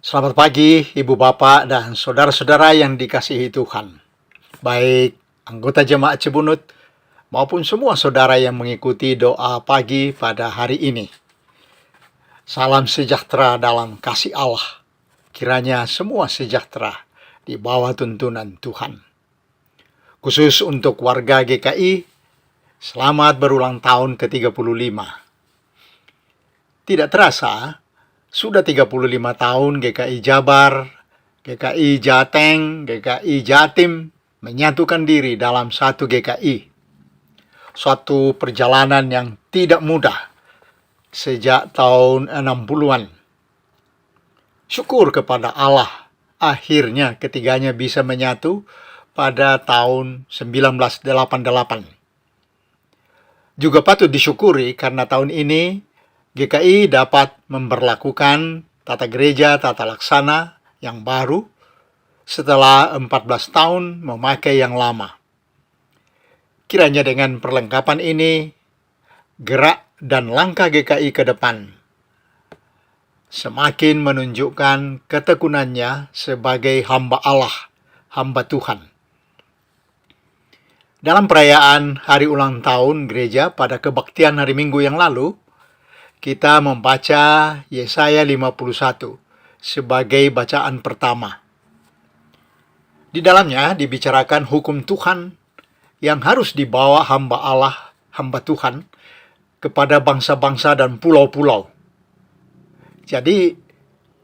Selamat pagi, Ibu Bapak dan saudara-saudara yang dikasihi Tuhan. Baik anggota Jemaat Cibunut maupun semua saudara yang mengikuti doa pagi pada hari ini. Salam sejahtera dalam kasih Allah. Kiranya semua sejahtera di bawah tuntunan Tuhan. Khusus untuk warga GKI, selamat berulang tahun ke-35. Tidak terasa, sudah 35 tahun GKI Jabar, GKI Jateng, GKI Jatim menyatukan diri dalam satu GKI. Suatu perjalanan yang tidak mudah sejak tahun 60-an. Syukur kepada Allah, akhirnya ketiganya bisa menyatu pada tahun 1988. Juga patut disyukuri karena tahun ini GKI dapat memberlakukan tata gereja tata laksana yang baru setelah 14 tahun memakai yang lama. Kiranya dengan perlengkapan ini, gerak dan langkah GKI ke depan semakin menunjukkan ketekunannya sebagai hamba Allah, hamba Tuhan. Dalam perayaan hari ulang tahun gereja pada kebaktian hari Minggu yang lalu, kita membaca Yesaya 51 sebagai bacaan pertama. Di dalamnya dibicarakan hukum Tuhan yang harus dibawa hamba Allah, hamba Tuhan, kepada bangsa-bangsa dan pulau-pulau. Jadi,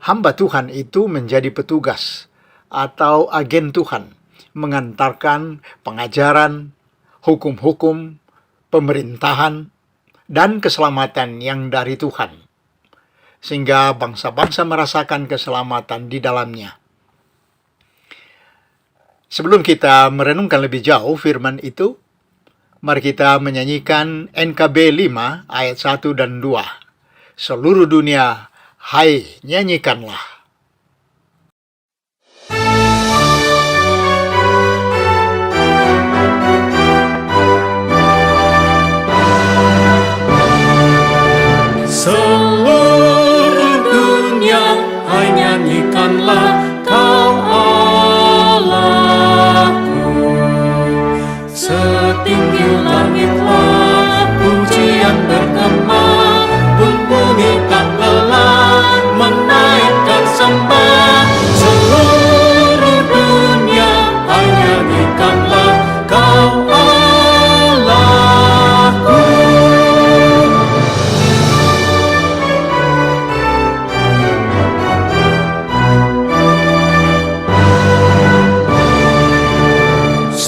hamba Tuhan itu menjadi petugas atau agen Tuhan, mengantarkan pengajaran, hukum-hukum, pemerintahan, dan keselamatan yang dari Tuhan, sehingga bangsa-bangsa merasakan keselamatan di dalamnya. Sebelum kita merenungkan lebih jauh firman itu, mari kita menyanyikan NKB 5 ayat 1 dan 2. Seluruh dunia, hai nyanyikanlah. Seluruh dunia, hai nyanyikanlah Kau Allahku. Setinggi langitlah pujian bergema, pun bumi tak lelah menaikkan sembah. Seluruh dunia, hai nyanyikanlah Kau Allahku.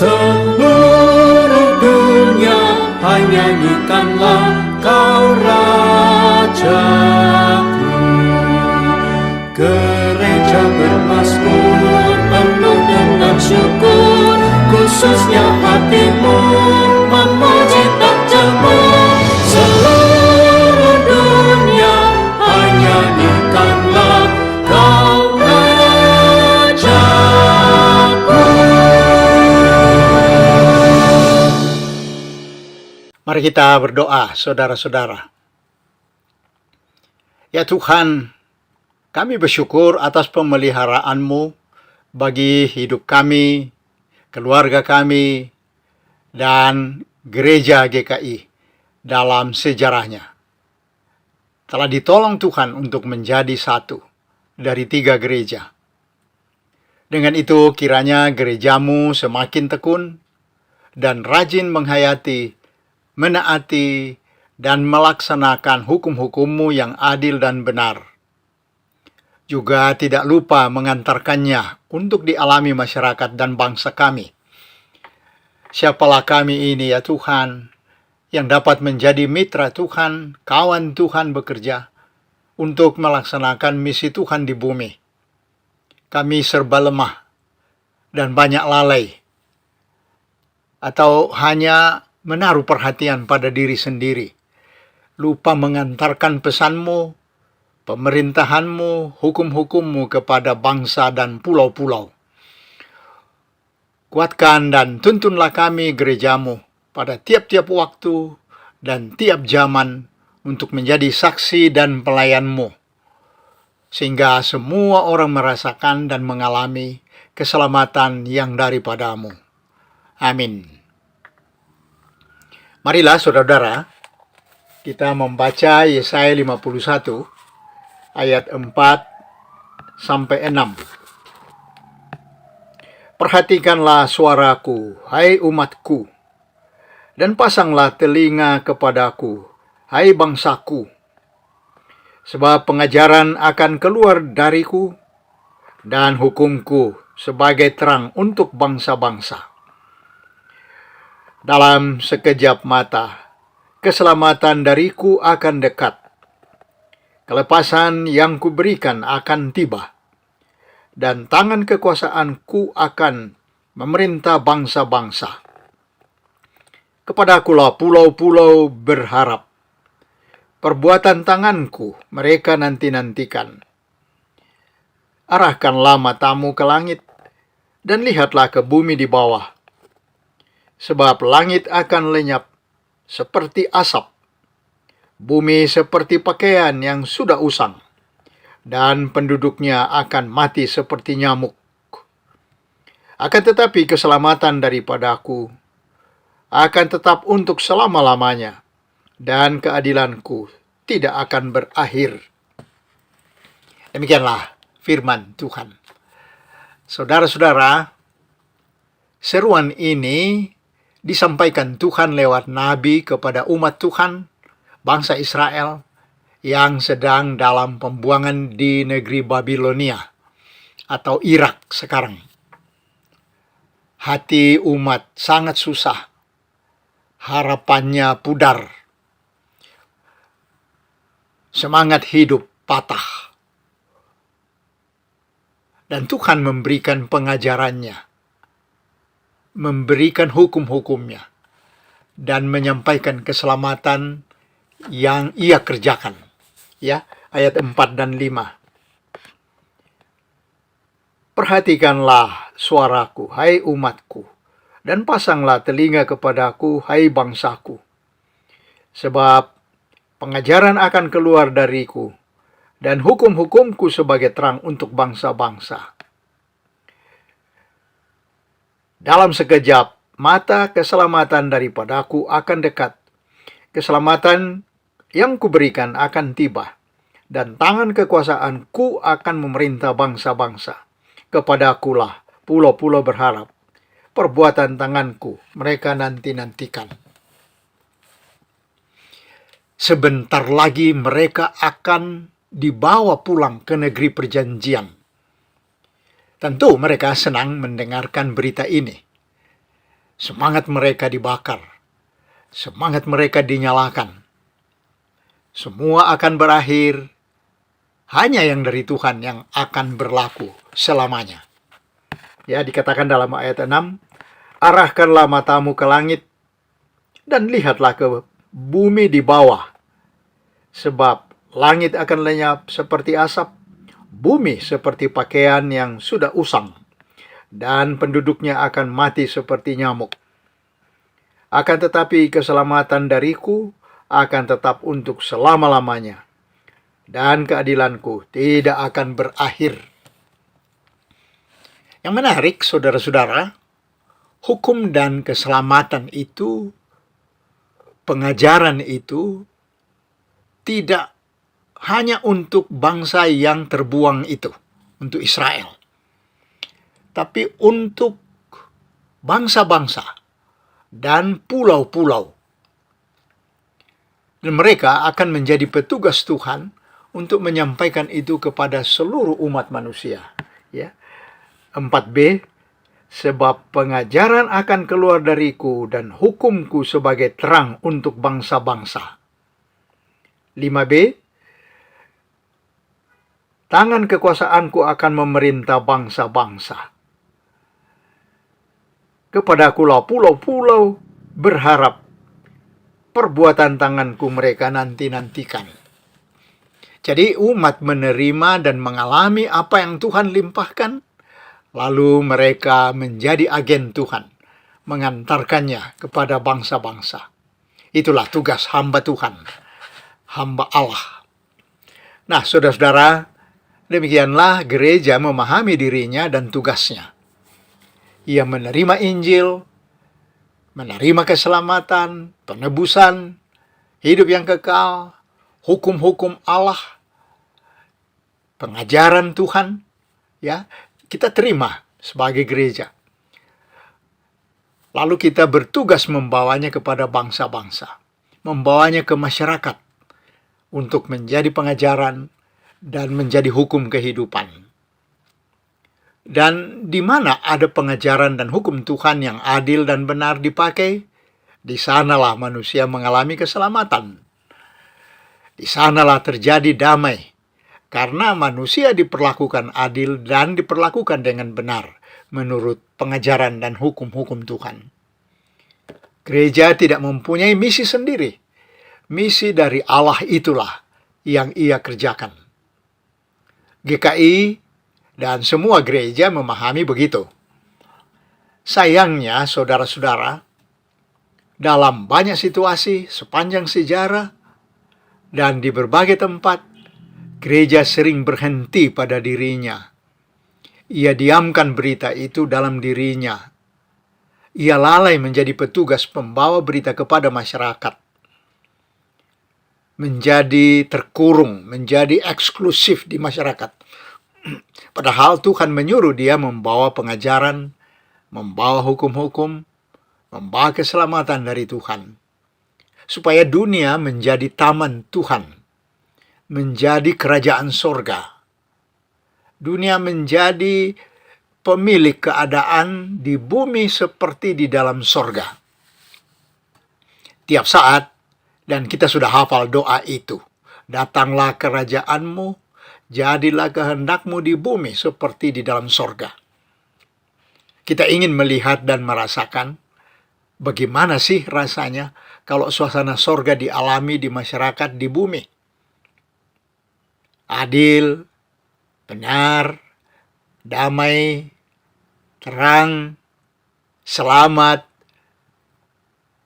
Seluruh dunia, hai nyanyikanlah Kau Rajaku. Gereja bermazmur penuh dengan syukur, khususnya hatimu memuji tak jemu. Seluruh dunia, hai nyanyikanlah Kau Rajaku. Mari kita berdoa, saudara-saudara. Ya Tuhan, kami bersyukur atas pemeliharaanmu bagi hidup kami, keluarga kami, dan gereja GKI dalam sejarahnya. Telah ditolong Tuhan untuk menjadi satu dari 3 gereja. Dengan itu kiranya gerejamu semakin tekun dan rajin menghayati, menaati, dan melaksanakan hukum-hukum-Mu yang adil dan benar. Juga tidak lupa mengantarkannya untuk dialami masyarakat dan bangsa kami. Siapalah kami ini ya Tuhan, yang dapat menjadi mitra Tuhan, kawan Tuhan bekerja untuk melaksanakan misi Tuhan di bumi. Kami serba lemah dan banyak lalai, atau hanya menaruh perhatian pada diri sendiri, lupa mengantarkan pesan-Mu, pemerintahan-Mu, hukum-hukum-Mu kepada bangsa dan pulau-pulau. Kuatkan dan tuntunlah kami gereja-Mu pada tiap-tiap waktu dan tiap zaman untuk menjadi saksi dan pelayan-Mu. sehingga semua orang merasakan dan mengalami keselamatan yang daripadamu. Amin. Marilah saudara-saudara, kita membaca Yesaya 51 ayat 4 sampai 6. Perhatikanlah suaraku, hai umatku, dan pasanglah telinga kepadaku, hai bangsaku. Sebab pengajaran akan keluar dariku, dan hukumku sebagai terang untuk bangsa-bangsa. Dalam sekejap mata, keselamatan dariku akan dekat. Kelepasan yang kuberikan akan tiba, dan tangan kekuasaanku akan memerintah bangsa-bangsa. Kepadakulah pulau-pulau berharap. Perbuatan tanganku mereka nanti-nantikan. Arahkanlah matamu ke langit, dan lihatlah ke bumi di bawah. Sebab langit akan lenyap seperti asap, bumi seperti pakaian yang sudah usang, dan penduduknya akan mati seperti nyamuk. Akan tetapi keselamatan daripadaku akan tetap untuk selama-lamanya, dan keadilanku tidak akan berakhir. Demikianlah firman Tuhan. Saudara-saudara, seruan ini disampaikan Tuhan lewat nabi kepada umat Tuhan, bangsa Israel, yang sedang dalam pembuangan di negeri Babilonia atau Irak sekarang. Hati umat sangat susah, harapannya pudar, semangat hidup patah. Dan Tuhan memberikan pengajarannya, memberikan hukum-hukumnya, dan menyampaikan keselamatan yang ia kerjakan. Ya, ayat 4 dan 5. Perhatikanlah suaraku, hai umatku, dan pasanglah telinga kepadaku, hai bangsaku. Sebab pengajaran akan keluar dariku, dan hukum-hukumku sebagai terang untuk bangsa-bangsa. Dalam sekejap mata keselamatan daripadaku akan dekat. Keselamatan yang kuberikan akan tiba, dan tangan kekuasaanku akan memerintah bangsa-bangsa. Kepadakulah pulau-pulau berharap. Perbuatan tanganku mereka nanti-nantikan. Sebentar lagi mereka akan dibawa pulang ke negeri perjanjian. Tentu mereka senang mendengarkan berita ini. Semangat mereka dibakar. Semangat mereka dinyalakan. Semua akan berakhir. Hanya yang dari Tuhan yang akan berlaku selamanya. Ya, dikatakan dalam ayat 6. Arahkanlah matamu ke langit, dan lihatlah ke bumi di bawah. Sebab langit akan lenyap seperti asap, bumi seperti pakaian yang sudah usang, dan penduduknya akan mati seperti nyamuk. Akan tetapi keselamatan dariku akan tetap untuk selama-lamanya, dan keadilanku tidak akan berakhir. Yang menarik, saudara-saudara, hukum dan keselamatan itu, pengajaran itu, tidak hanya untuk bangsa yang terbuang itu, untuk Israel. Tapi untuk bangsa-bangsa dan pulau-pulau. Dan mereka akan menjadi petugas Tuhan untuk menyampaikan itu kepada seluruh umat manusia. Ya. 4b, sebab pengajaran akan keluar dariku dan hukumku sebagai terang untuk bangsa-bangsa. 5b, tangan kekuasaanku akan memerintah bangsa-bangsa. Kepadakulah pulau-pulau berharap. Perbuatan tanganku mereka nanti-nantikan. Jadi umat menerima dan mengalami apa yang Tuhan limpahkan, lalu mereka menjadi agen Tuhan, mengantarkannya kepada bangsa-bangsa. Itulah tugas hamba Tuhan, hamba Allah. Nah, saudara-saudara, Demikianlah gereja memahami dirinya dan tugasnya. Ia menerima Injil, menerima keselamatan, penebusan, hidup yang kekal, hukum-hukum Allah, pengajaran Tuhan, ya, kita terima sebagai gereja. Lalu kita bertugas membawanya kepada bangsa-bangsa, membawanya ke masyarakat untuk menjadi pengajaran dan menjadi hukum kehidupan. Dan di mana ada pengajaran dan hukum Tuhan yang adil dan benar dipakai, di sanalah manusia mengalami keselamatan. Di sanalah terjadi damai, karena manusia diperlakukan adil dan diperlakukan dengan benar menurut pengajaran dan hukum-hukum Tuhan. Gereja tidak mempunyai misi sendiri. Misi dari Allah itulah yang ia kerjakan. GKI dan semua gereja memahami begitu. Sayangnya, saudara-saudara, dalam banyak situasi sepanjang sejarah dan di berbagai tempat, gereja sering berhenti pada dirinya. Ia diamkan berita itu dalam dirinya. Ia lalai menjadi petugas pembawa berita kepada masyarakat. Menjadi terkurung, menjadi eksklusif di masyarakat. Padahal Tuhan menyuruh dia membawa pengajaran, membawa hukum-hukum, membawa keselamatan dari Tuhan. Supaya dunia menjadi taman Tuhan, menjadi kerajaan sorga. Dunia menjadi pemilik keadaan di bumi seperti di dalam sorga. Tiap saat, dan kita sudah hafal doa itu. Datanglah kerajaanmu, jadilah kehendakmu di bumi seperti di dalam sorga. Kita ingin melihat dan merasakan bagaimana sih rasanya kalau suasana sorga dialami di masyarakat di bumi. Adil, benar, damai, terang, selamat,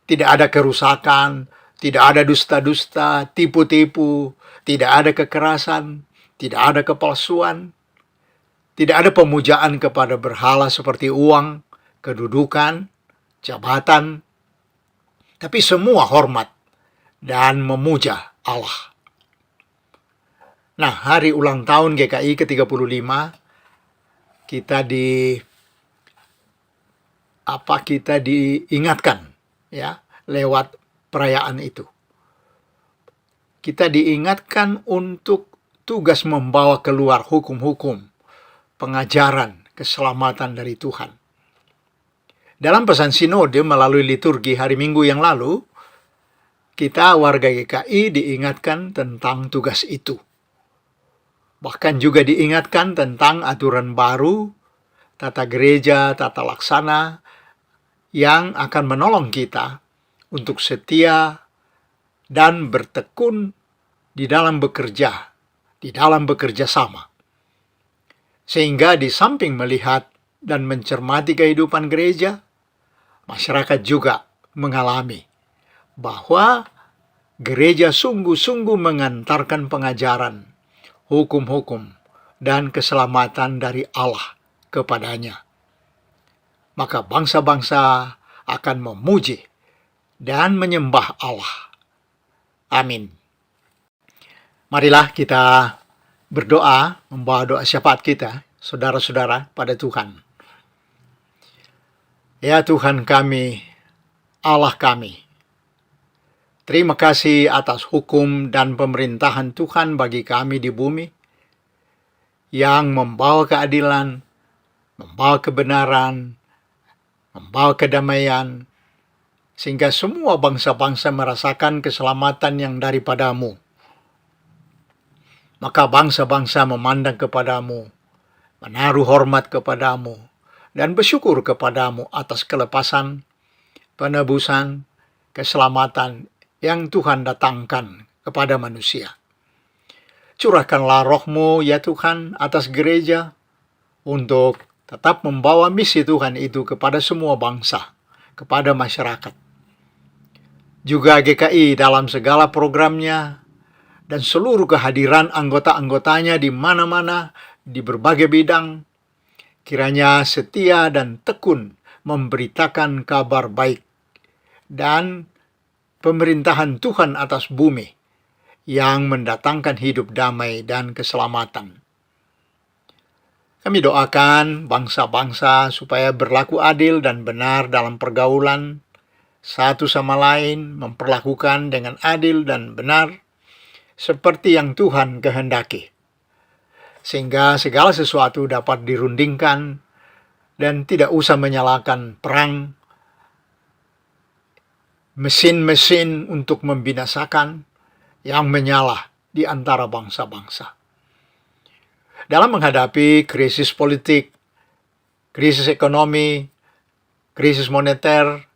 tidak ada kerusakan, tidak ada dusta-dusta, tipu-tipu, tidak ada kekerasan, tidak ada kepalsuan, tidak ada pemujaan kepada berhala seperti uang, kedudukan, jabatan, tapi semua hormat dan memuja Allah. Nah, hari ulang tahun GKI ke-35, kita diingatkan ya lewat perayaan itu. Kita diingatkan untuk tugas membawa keluar hukum-hukum, pengajaran, keselamatan dari Tuhan. Dalam pesan sinode melalui liturgi hari Minggu yang lalu, kita warga GKI diingatkan tentang tugas itu. Bahkan juga diingatkan tentang aturan baru, tata gereja, tata laksana, yang akan menolong kita untuk setia dan bertekun di dalam bekerja sama. Sehingga di samping melihat dan mencermati kehidupan gereja, masyarakat juga mengalami bahwa gereja sungguh-sungguh mengantarkan pengajaran, hukum-hukum, dan keselamatan dari Allah kepadanya. Maka bangsa-bangsa akan memuji dan menyembah Allah. Amin. Marilah kita berdoa, membawa doa syafaat kita, saudara-saudara, pada Tuhan. Ya Tuhan kami, Allah kami, terima kasih atas hukum dan pemerintahan Tuhan bagi kami di bumi, yang membawa keadilan, membawa kebenaran, membawa kedamaian, sehingga semua bangsa-bangsa merasakan keselamatan yang daripadamu. Maka bangsa-bangsa memandang kepadamu, menaruh hormat kepadamu, dan bersyukur kepadamu atas kelepasan, penebusan, keselamatan yang Tuhan datangkan kepada manusia. Curahkanlah roh-Mu ya Tuhan atas gereja, untuk tetap membawa misi Tuhan itu kepada semua bangsa, kepada masyarakat. Juga GKI dalam segala programnya, dan seluruh kehadiran anggota-anggotanya di mana-mana, di berbagai bidang, kiranya setia dan tekun memberitakan kabar baik dan pemerintahan Tuhan atas bumi yang mendatangkan hidup damai dan keselamatan. Kami doakan bangsa-bangsa supaya berlaku adil dan benar dalam pergaulan, satu sama lain memperlakukan dengan adil dan benar, seperti yang Tuhan kehendaki, sehingga segala sesuatu dapat dirundingkan dan tidak usah menyalakan perang, mesin-mesin untuk membinasakan yang menyala di antara bangsa-bangsa. Dalam menghadapi krisis politik, krisis ekonomi, krisis moneter,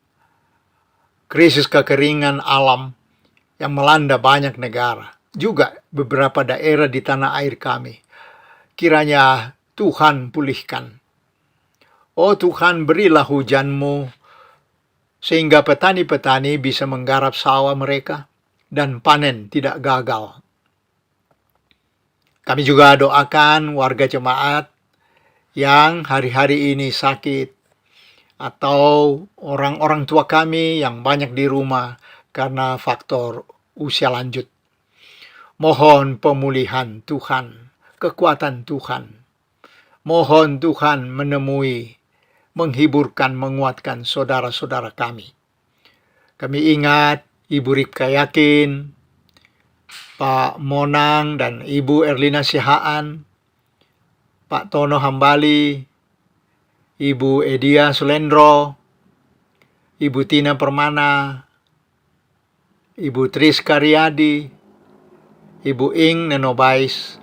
krisis kekeringan alam yang melanda banyak negara, juga beberapa daerah di tanah air kami, kiranya Tuhan pulihkan. Oh Tuhan, berilah hujan-Mu sehingga petani-petani bisa menggarap sawah mereka dan panen tidak gagal. Kami juga doakan warga jemaat yang hari-hari ini sakit, atau orang-orang tua kami yang banyak di rumah karena faktor usia lanjut. Mohon pemulihan Tuhan, kekuatan Tuhan. Mohon Tuhan menemui, menghiburkan, menguatkan saudara-saudara kami. Kami ingat Ibu Ripka Yakin, Pak Monang dan Ibu Erlina Sihaan, Pak Tono Hambali, Ibu Edia Sulendro, Ibu Tina Permana, Ibu Tris Karyadi, Ibu Ing Nenobais,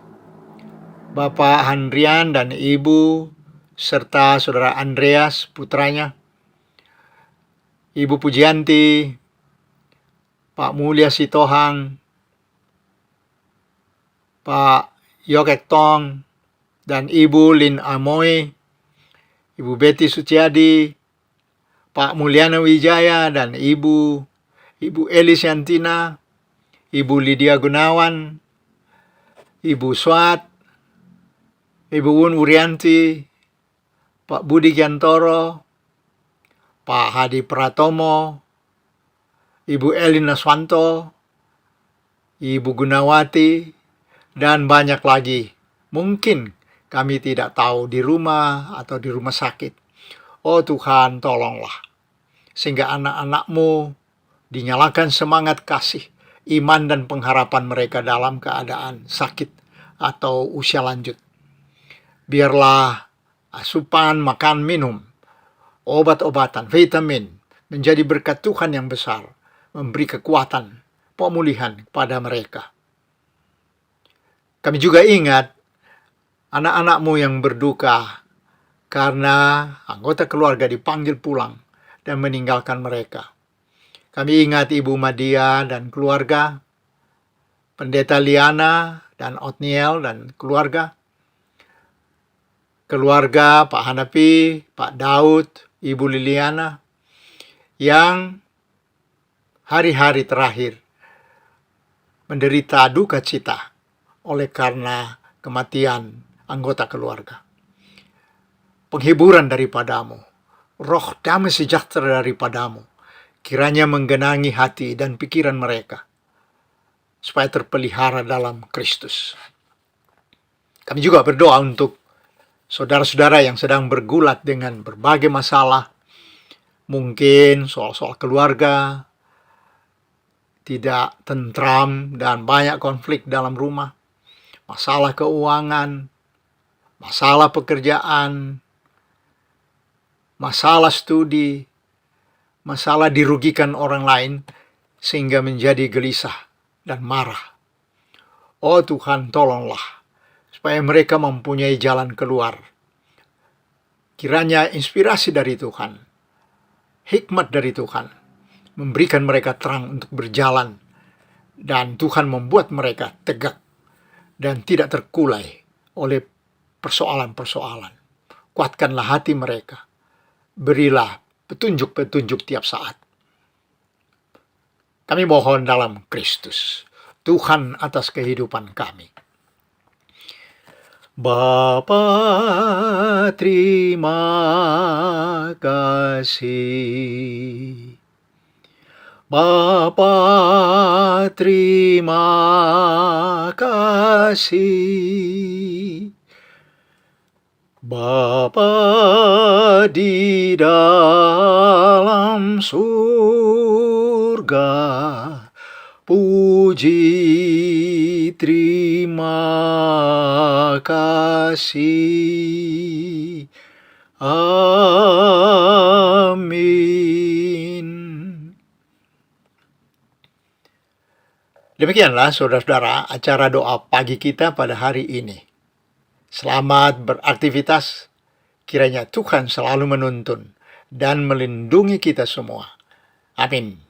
Bapak Handrian dan Ibu, serta Saudara Andreas putranya, Ibu Pujianti, Pak Mulya Sitohang, Pak Yokek Tong, dan Ibu Lin Amoy, Ibu Betty Suciadi, Pak Mulyana Wijaya, dan Ibu Elis Yantina, Ibu Lydia Gunawan, Ibu Swat, Ibu Wun Wurianti, Pak Budi Kiantoro, Pak Hadi Pratomo, Ibu Elina Swanto, Ibu Gunawati, dan banyak lagi. Mungkin kami tidak tahu di rumah atau di rumah sakit. Oh Tuhan, tolonglah. Sehingga anak-anak-Mu dinyalakan semangat kasih, iman dan pengharapan mereka dalam keadaan sakit atau usia lanjut. Biarlah asupan, makan, minum, obat-obatan, vitamin menjadi berkat Tuhan yang besar, memberi kekuatan, pemulihan kepada mereka. Kami juga ingat anak-anak-Mu yang berduka karena anggota keluarga dipanggil pulang dan meninggalkan mereka. Kami ingat Ibu Madia dan keluarga, Pendeta Liana dan Otniel dan keluarga Pak Hanapi, Pak Daud, Ibu Liliana, yang hari-hari terakhir menderita duka cita oleh karena kematian anggota keluarga. Penghiburan daripada-Mu, roh damai sejahtera daripada-Mu, kiranya menggenangi hati dan pikiran mereka, supaya terpelihara dalam Kristus. Kami juga berdoa untuk saudara-saudara yang sedang bergulat dengan berbagai masalah, mungkin soal-soal keluarga, tidak tentram dan banyak konflik dalam rumah, masalah keuangan, masalah pekerjaan, masalah studi, masalah dirugikan orang lain, sehingga menjadi gelisah dan marah. Oh Tuhan, tolonglah, supaya mereka mempunyai jalan keluar. Kiranya inspirasi dari Tuhan, hikmat dari Tuhan, memberikan mereka terang untuk berjalan, dan Tuhan membuat mereka tegak dan tidak terkulai oleh persoalan-persoalan. Kuatkanlah hati mereka, berilah petunjuk-petunjuk tiap saat. Kami mohon dalam Kristus, Tuhan atas kehidupan kami. Bapa, terima kasih. Bapa, terima kasih. Bapa di dalam surga, puji terima kasih. Amin. Demikianlah saudara-saudara acara doa pagi kita pada hari ini. Selamat beraktivitas. Kiranya Tuhan selalu menuntun dan melindungi kita semua. Amin.